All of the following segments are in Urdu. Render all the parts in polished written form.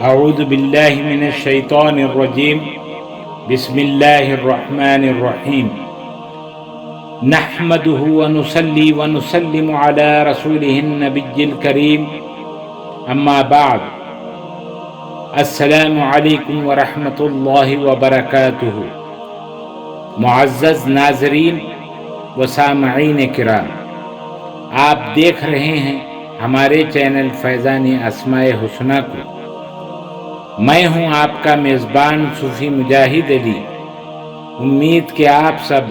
اعوذ باللہ من الشیطان الرجیم بسم اللہ الرحمن الرحیم نحمده ونصلي ونسلم على رسوله النبی الکریم اما بعد السلام علیکم ورحمۃ اللہ وبرکاتہ۔ معزز ناظرین و سامعین کرام، آپ دیکھ رہے ہیں ہمارے چینل فیضان اسماء حسنہ کو۔ میں ہوں آپ کا میزبان صوفی مجاہد علی۔ امید کہ آپ سب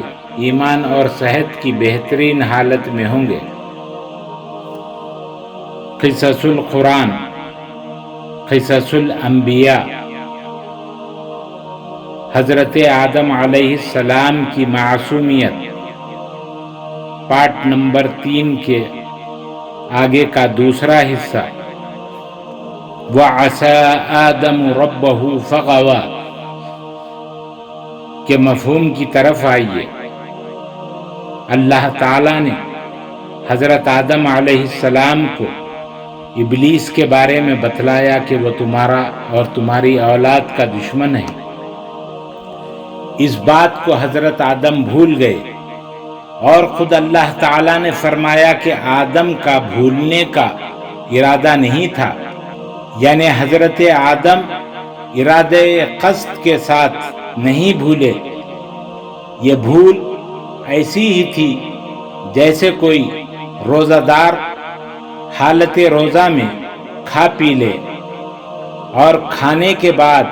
ایمان اور صحت کی بہترین حالت میں ہوں گے۔ قصص القرآن، قصص الانبیاء، حضرت آدم علیہ السلام کی معصومیت، پارٹ نمبر 3 کے آگے کا دوسرا حصہ۔ وَعَصَىٰ آدَمُ رَبَّهُ فَغَوَىٰ کے مفہوم کی طرف آئیے۔ اللہ تعالیٰ نے حضرت آدم علیہ السلام کو ابلیس کے بارے میں بتلایا کہ وہ تمہارا اور تمہاری اولاد کا دشمن ہے۔ اس بات کو حضرت آدم بھول گئے، اور خود اللہ تعالیٰ نے فرمایا کہ آدم کا بھولنے کا ارادہ نہیں تھا، یعنی حضرت آدم ارادہ قصد کے ساتھ نہیں بھولے۔ یہ بھول ایسی ہی تھی جیسے کوئی روزہ دار حالت روزہ میں کھا پی لے اور کھانے کے بعد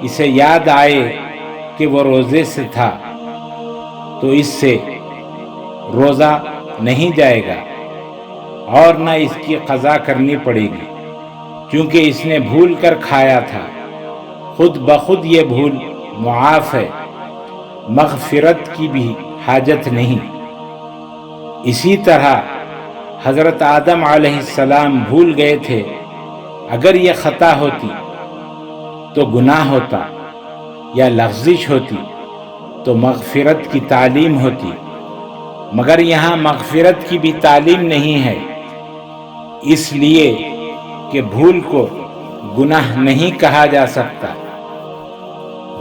اسے یاد آئے کہ وہ روزے سے تھا، تو اس سے روزہ نہیں جائے گا اور نہ اس کی قضا کرنی پڑے گی، کیونکہ اس نے بھول کر کھایا تھا۔ خود بخود یہ بھول معاف ہے، مغفرت کی بھی حاجت نہیں۔ اسی طرح حضرت آدم علیہ السلام بھول گئے تھے۔ اگر یہ خطا ہوتی تو گناہ ہوتا، یا لغزش ہوتی تو مغفرت کی تعلیم ہوتی، مگر یہاں مغفرت کی بھی تعلیم نہیں ہے، اس لیے کہ بھول کو گناہ نہیں کہا جا سکتا۔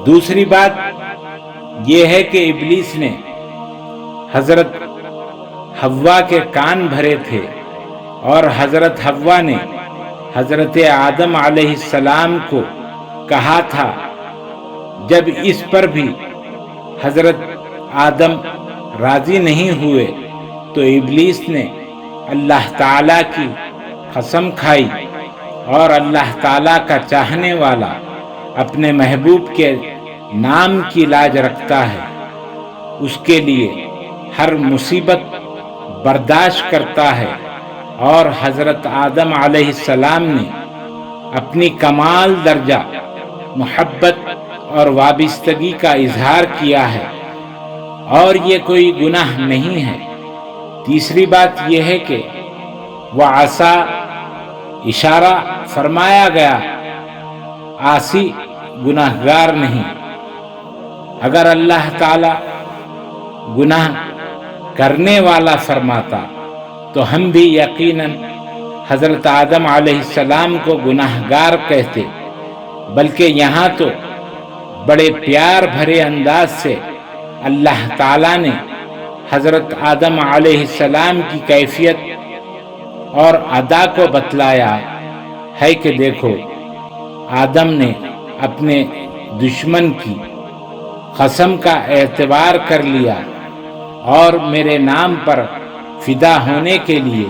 دوسری بات یہ ہے کہ ابلیس نے حضرت حوا کے کان بھرے تھے، اور حضرت حوا نے حضرت آدم علیہ السلام کو کہا تھا۔ جب اس پر بھی حضرت آدم راضی نہیں ہوئے تو ابلیس نے اللہ تعالیٰ کی قسم کھائی، اور اللہ تعالیٰ کا چاہنے والا اپنے محبوب کے نام کی لاج رکھتا ہے، اس کے لیے ہر مصیبت برداشت کرتا ہے، اور حضرت آدم علیہ السلام نے اپنی کمال درجہ محبت اور وابستگی کا اظہار کیا ہے، اور یہ کوئی گناہ نہیں ہے۔ تیسری بات یہ ہے کہ وعصا اشارہ فرمایا گیا، عاصی گناہگار نہیں۔ اگر اللہ تعالی گناہ کرنے والا فرماتا تو ہم بھی یقیناً حضرت آدم علیہ السلام کو گناہگار کہتے، بلکہ یہاں تو بڑے پیار بھرے انداز سے اللہ تعالیٰ نے حضرت آدم علیہ السلام کی کیفیت اور ادا کو بتلایا ہے کہ دیکھو، آدم نے اپنے دشمن کی قسم کا اعتبار کر لیا اور میرے نام پر فدا ہونے کے لیے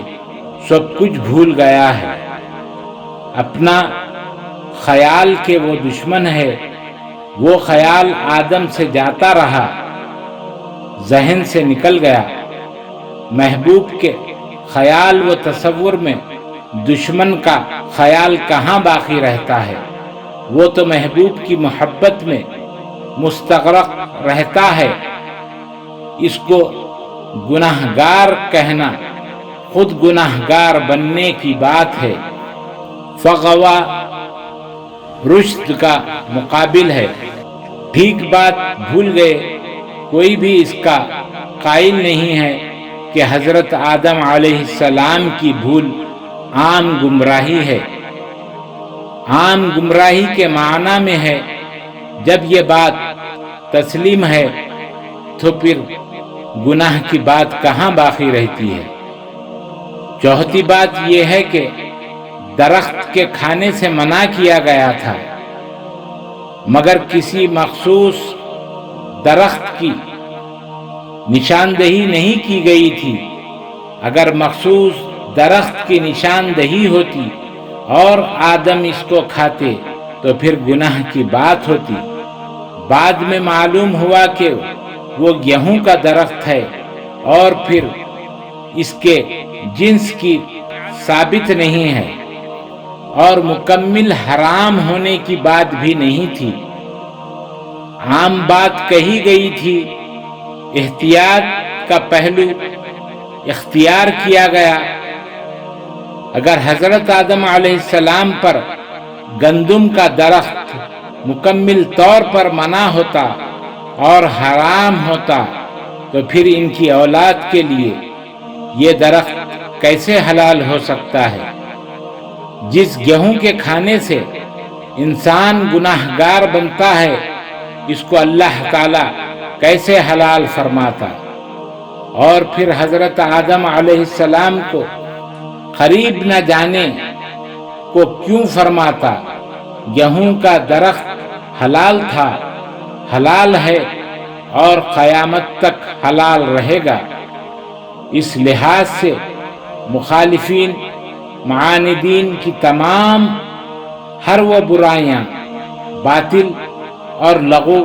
سب کچھ بھول گیا ہے۔ اپنا خیال کہ وہ دشمن ہے، وہ خیال آدم سے جاتا رہا، ذہن سے نکل گیا۔ محبوب کے خیال و تصور میں دشمن کا خیال کہاں باقی رہتا ہے؟ وہ تو محبوب کی محبت میں مستغرق رہتا ہے۔ اس کو گناہگار کہنا خود گناہگار بننے کی بات ہے۔ فغوا رشد کا مقابل ہے۔ ٹھیک بات بھول گئے، کوئی بھی اس کا قائل نہیں ہے کہ حضرت آدم علیہ السلام کی بھول عام گمراہی ہے۔ عام گمراہی کے معنی میں ہے۔ جب یہ بات تسلیم ہے تو پھر گناہ کی بات کہاں باقی رہتی ہے؟ چوتھی بات یہ ہے کہ درخت کے کھانے سے منع کیا گیا تھا، مگر کسی مخصوص درخت کی نشاندہی نہیں کی گئی تھی۔ اگر مخصوص درخت کی نشاندہی ہوتی اور آدم اس کو کھاتے تو پھر گناہ کی بات ہوتی۔ بعد میں معلوم ہوا کہ وہ گیہوں کا درخت ہے اور پھر اس کے جنس کی ثابت نہیں ہے اور مکمل حرام ہونے کی بات بھی نہیں تھی۔ عام بات کہی گئی تھی، احتیاط کا پہلو اختیار کیا گیا۔ اگر حضرت آدم علیہ السلام پر گندم کا درخت مکمل طور پر منع ہوتا اور حرام ہوتا تو پھر ان کی اولاد کے لیے یہ درخت کیسے حلال ہو سکتا ہے؟ جس گیہوں کے کھانے سے انسان گناہ گار بنتا ہے، اس کو اللہ تعالی کیسے حلال فرماتا؟ اور پھر حضرت آدم علیہ السلام کو قریب نہ جانے کو کیوں فرماتا؟ گیہوں کا درخت حلال تھا، حلال ہے اور قیامت تک حلال رہے گا۔ اس لحاظ سے مخالفین معاندین کی تمام ہر وہ برائیاں باطل اور لغو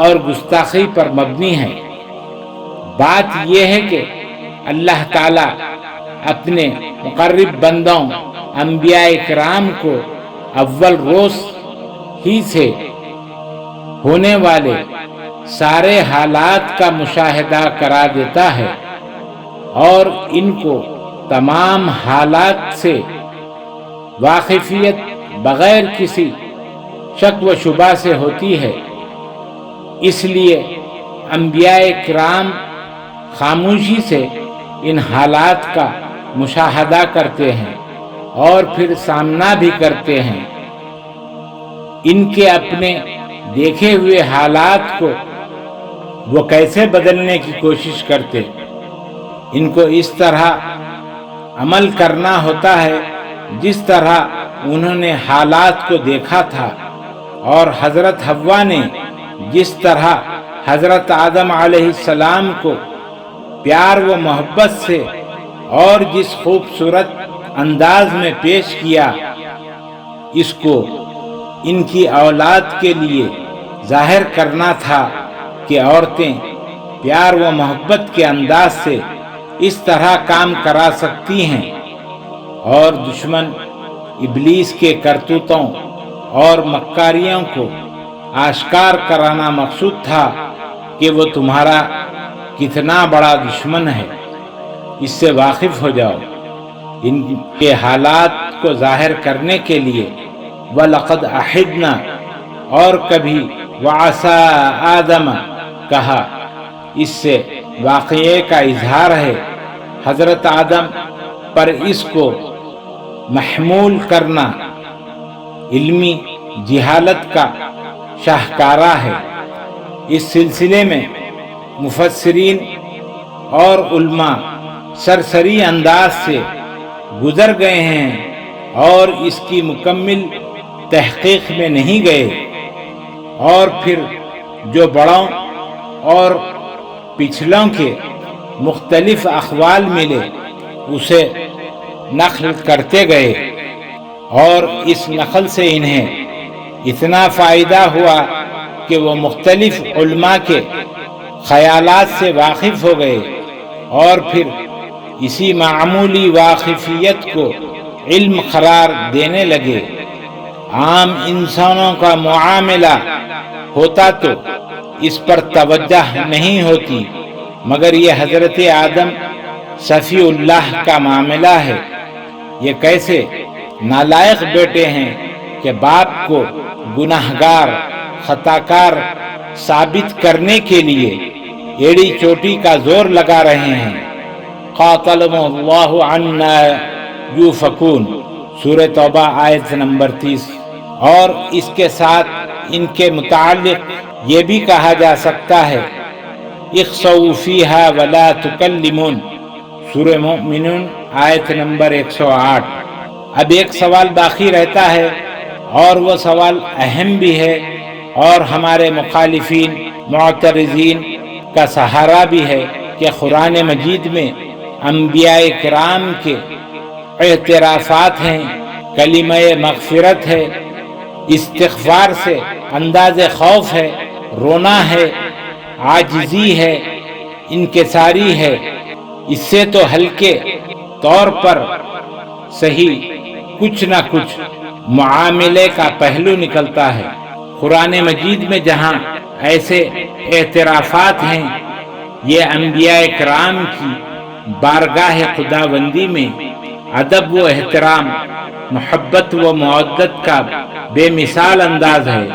اور گستاخی پر مبنی ہیں۔ بات یہ ہے کہ اللہ تعالیٰ اپنے مقرب بندوں انبیاء کرام کو اول روز ہی سے ہونے والے سارے حالات کا مشاہدہ کرا دیتا ہے اور ان کو تمام حالات سے واقفیت بغیر کسی شک و شبہ سے ہوتی ہے۔ اس لیے انبیاء کرام خاموشی سے ان حالات کا مشاہدہ کرتے ہیں اور پھر سامنا بھی کرتے ہیں۔ ان کے اپنے دیکھے ہوئے حالات کو وہ کیسے بدلنے کی کوشش کرتے؟ ان کو اس طرح عمل کرنا ہوتا ہے جس طرح انہوں نے حالات کو دیکھا تھا، اور حضرت حوا نے جس طرح حضرت آدم علیہ السلام کو پیار و محبت سے اور جس خوبصورت انداز میں پیش کیا، اس کو ان کی اولاد کے لیے ظاہر کرنا تھا کہ عورتیں پیار و محبت کے انداز سے اس طرح کام کرا سکتی ہیں، اور دشمن ابلیس کے کرتوتوں اور مکاریوں کو آشکار کرانا مقصود تھا کہ وہ تمہارا کتنا بڑا دشمن ہے، اس سے واقف ہو جاؤ۔ ان کے حالات کو ظاہر کرنے کے لیے وَلَقَدْ أَحِدْنَا اور کبھی وَعَسَىٰ آدَمَ کہا، اس سے واقعے کا اظہار ہے۔ حضرت آدم پر اس کو محمول کرنا علمی جہالت کا شاہکارہ ہے۔ اس سلسلے میں مفسرین اور علماء سرسری انداز سے گزر گئے ہیں اور اس کی مکمل تحقیق میں نہیں گئے، اور پھر جو بڑوں اور پچھلوں کے مختلف اقوال ملے اسے نقل کرتے گئے، اور اس نقل سے انہیں اتنا فائدہ ہوا کہ وہ مختلف علماء کے خیالات سے واقف ہو گئے، اور پھر اسی معمولی واقفیت کو علم قرار دینے لگے۔ عام انسانوں کا معاملہ ہوتا تو اس پر توجہ نہیں ہوتی، مگر یہ حضرت آدم صفی اللہ کا معاملہ ہے۔ یہ کیسے نالائق بیٹے ہیں کہ باپ کو گناہگار خطاکار ثابت کرنے کے لیے ایڑی چوٹی کا زور لگا رہے ہیں۔ قاتلهم اللہ عنا یوفکون، سورہ توبہ آیت نمبر 30۔ اور اس کے ساتھ ان کے متعلق یہ بھی کہا جا سکتا ہے اخسؤوا فیہا ولا تکلمون، سورہ مومنون آیت نمبر 108۔ اب ایک سوال باقی رہتا ہے اور وہ سوال اہم بھی ہے اور ہمارے مخالفین معترضین کا سہارا بھی ہے کہ قرآن مجید میں انبیاء کرام کے اعترافات ہیں، کلمہ مغفرت ہے، استغفار سے انداز خوف ہے، رونا ہے، عاجزی ہے، انکساری ہے۔ اس سے تو ہلکے طور پر صحیح کچھ نہ کچھ معاملے کا پہلو نکلتا ہے۔ قرآن مجید میں جہاں ایسے اعترافات ہیں، یہ انبیاء کرام کی بارگاہ خداوندی میں ادب و احترام، محبت و مودت کا بے مثال انداز ہے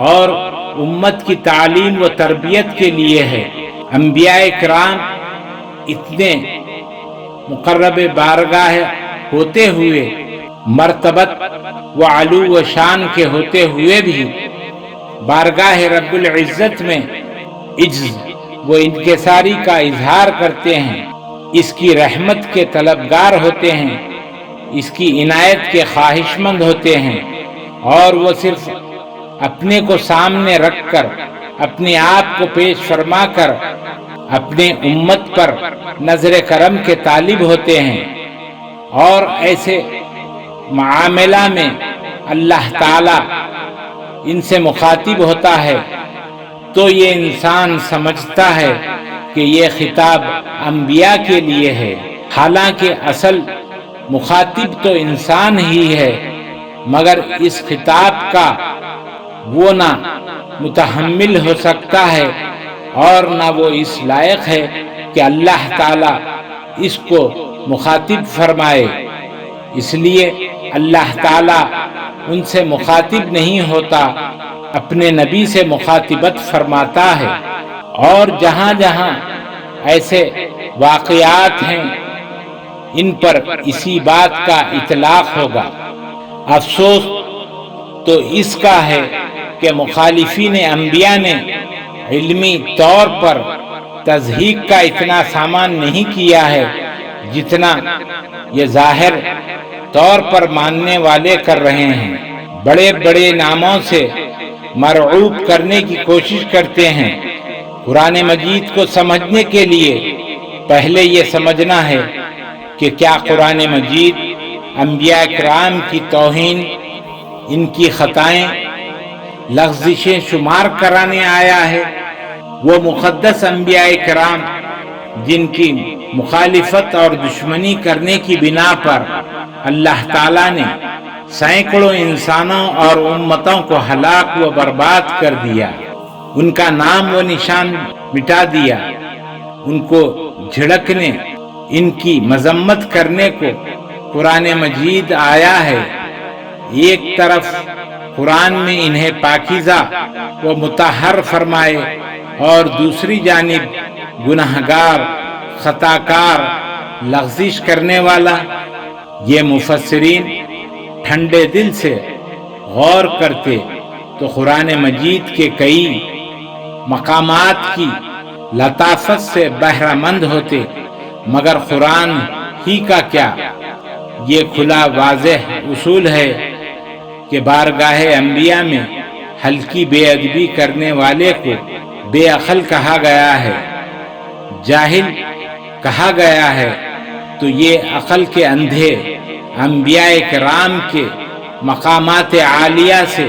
اور امت کی تعلیم و تربیت کے لیے ہے۔ انبیاء کرام اتنے مقرب بارگاہ ہوتے ہوئے، مرتبت و علو و شان کے ہوتے ہوئے بھی بارگاہ رب العزت میں عجز و انکساری کا اظہار کرتے ہیں، اس کی رحمت کے طلبگار ہوتے ہیں، اس کی عنایت کے خواہش مند ہوتے ہیں، اور وہ صرف اپنے کو سامنے رکھ کر، اپنے آپ کو پیش فرما کر اپنے امت پر نظر کرم کے طالب ہوتے ہیں۔ اور ایسے معاملہ میں اللہ تعالی ان سے مخاطب ہوتا ہے تو یہ انسان سمجھتا ہے کہ یہ خطاب انبیاء کے لیے ہے، حالانکہ اصل مخاطب تو انسان ہی ہے، مگر اس خطاب کا وہ نہ متحمل ہو سکتا ہے اور نہ وہ اس لائق ہے کہ اللہ تعالی اس کو مخاطب فرمائے۔ اس لیے اللہ تعالی ان سے مخاطب نہیں ہوتا، اپنے نبی سے مخاطبت فرماتا ہے۔ اور جہاں جہاں ایسے واقعات ہیں ان پر اسی بات کا اطلاق ہوگا۔ افسوس تو اس کا ہے کہ مخالفین انبیاء نے علمی طور پر تصحیح کا اتنا سامان نہیں کیا ہے جتنا یہ ظاہر طور پر ماننے والے کر رہے ہیں۔ بڑے بڑے ناموں سے مرعوب کرنے کی کوشش کرتے ہیں۔ قرآن مجید کو سمجھنے کے لیے پہلے یہ سمجھنا ہے کہ کیا قرآن مجید انبیاء کرام کی توہین، ان کی خطائیں، لغزشیں شمار کرانے آیا ہے؟ وہ مقدس انبیاء کرام جن کی مخالفت اور دشمنی کرنے کی بنا پر اللہ تعالیٰ نے سینکڑوں انسانوں اور امتوں کو ہلاک و برباد کر دیا، ان کا نام و نشان مٹا دیا، ان کو جھڑکنے، ان کی مذمت کرنے کو قرآن مجید آیا ہے۔ ایک طرف قرآن میں انہیں پاکیزہ و مطہر فرمائے اور دوسری جانب گناہگار، خطاکار، لغزش کرنے والا۔ یہ مفسرین ٹھنڈے دل سے غور کرتے تو قرآن مجید کے کئی مقامات کی لطافت سے بہرہ مند ہوتے، مگر قرآن ہی کا کیا، یہ کھلا واضح اصول ہے کہ بارگاہ انبیاء میں ہلکی بے ادبی کرنے والے کو بے عقل کہا گیا ہے، جاہل کہا گیا ہے، تو یہ عقل کے اندھے انبیاء کرام کے مقامات عالیہ سے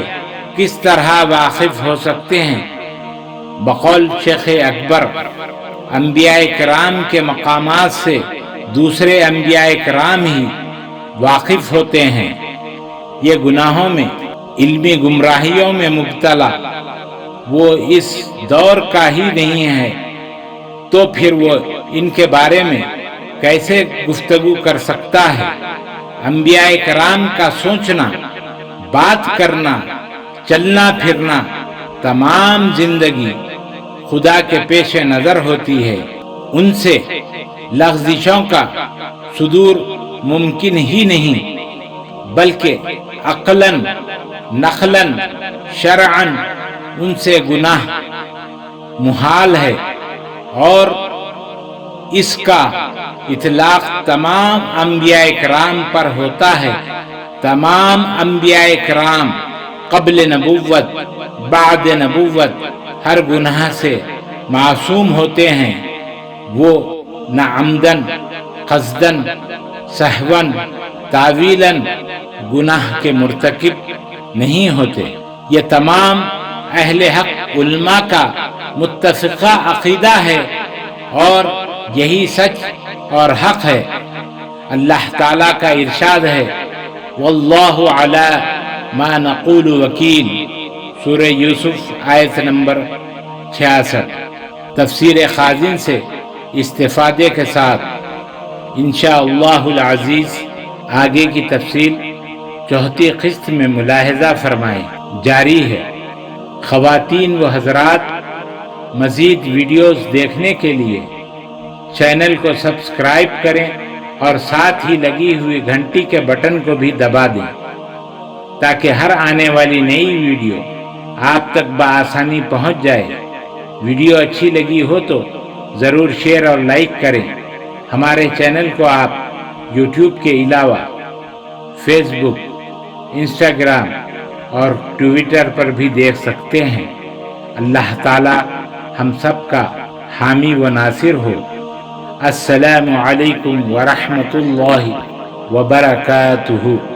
کس طرح واقف ہو سکتے ہیں؟ بقول شیخ اکبر، انبیاء کرام کے مقامات سے دوسرے انبیاء کرام ہی واقف ہوتے ہیں۔ یہ گناہوں میں، علمی گمراہیوں میں مبتلا وہ اس دور کا ہی نہیں ہے، تو پھر وہ ان کے بارے میں کیسے گفتگو کر سکتا ہے؟ انبیاء کرام کا سوچنا، بات کرنا، چلنا پھرنا، تمام زندگی خدا کے پیش نظر ہوتی ہے۔ ان سے لغزشوں کا صدور ممکن ہی نہیں، بلکہ عقلاً نخلاً شرعاً ان سے گناہ محال ہے، اور اس کا اطلاق تمام انبیاء کرام پر ہوتا ہے۔ تمام انبیاء کرام قبل نبوت بعد نبوت ہر گناہ سے معصوم ہوتے ہیں، وہ نہ عمدن قصدن سہون تاویلاً گناہ کے مرتکب نہیں ہوتے۔ یہ تمام اہل حق علماء کا متفقہ عقیدہ ہے، اور یہی سچ اور حق ہے۔ اللہ تعالیٰ کا ارشاد ہے، واللہ علی ما نقول وکیل، سورہ یوسف آیت نمبر 66۔ تفسیر خازن سے استفادے کے ساتھ انشاءاللہ العزیز آگے کی تفصیل چوتھی قسط میں ملاحظہ فرمائیں۔ جاری ہے۔ خواتین و حضرات، مزید ویڈیوز دیکھنے کے لیے چینل کو سبسکرائب کریں اور ساتھ ہی لگی ہوئی گھنٹی کے بٹن کو بھی دبا دیں تاکہ ہر آنے والی نئی ویڈیو آپ تک بآسانی پہنچ جائے۔ ویڈیو اچھی لگی ہو تو ضرور شیئر اور لائک کریں۔ ہمارے چینل کو آپ یوٹیوب کے علاوہ فیس بک، انسٹاگرام اور ٹویٹر پر بھی دیکھ سکتے ہیں۔ اللہ تعالی ہم سب کا حامی و ناصر ہو۔ السلام علیکم ورحمۃ اللہ وبرکاتہ۔